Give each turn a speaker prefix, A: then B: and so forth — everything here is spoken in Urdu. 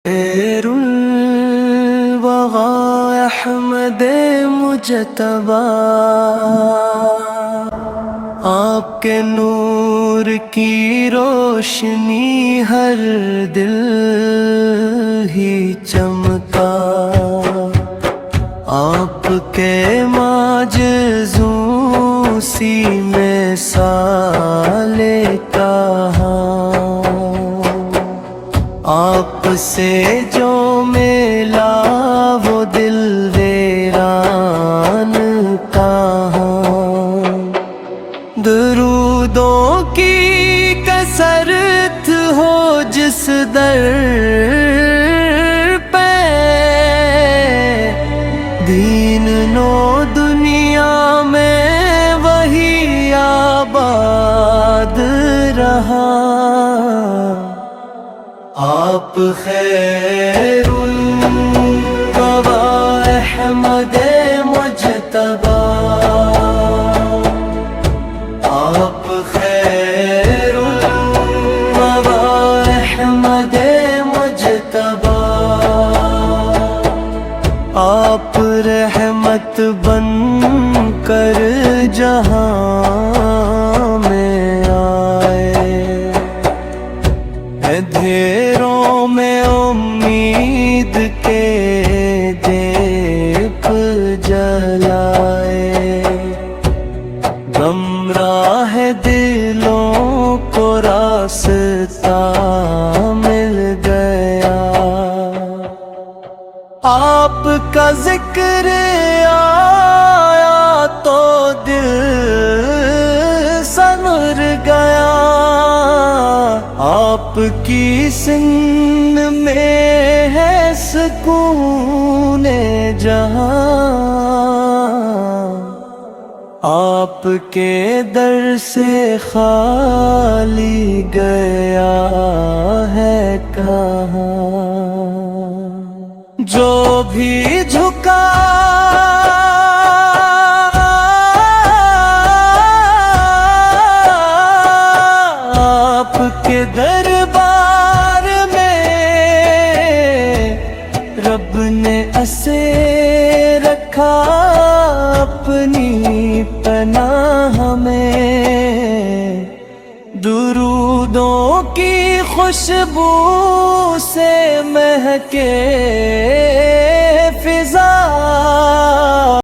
A: خیر الوغا احمد مجتبی، آپ کے نور کی روشنی ہر دل ہی چمکا، آپ کے معجزوں سی مثال کہاں، آپ سے جو ملا وہ دل ویران کہاں، درودوں کی کثرت ہو جس در پہ، دین نو دنیا میں وہی آباد رہا، آپ خیر الوغا احمد مجتبی، آپ خیر الوغا احمد مجتبی، آپ رحمت بن کر جہاں میں آئے، اندھیروں میں امید کے دیپ جلائے، گمراہ دلوں کو راستہ مل گیا، آپ کا ذکر آیا تو دل سنور گیا، آپ کی سند میں ہے سکون جہاں، آپ کے در سے خالی گیا ہے کہاں، جو بھی جھکا آپ کے دربار میں، رب نے اسے رکھا اپنی پناہ میں، درودوں کی خوشبو سے مہکے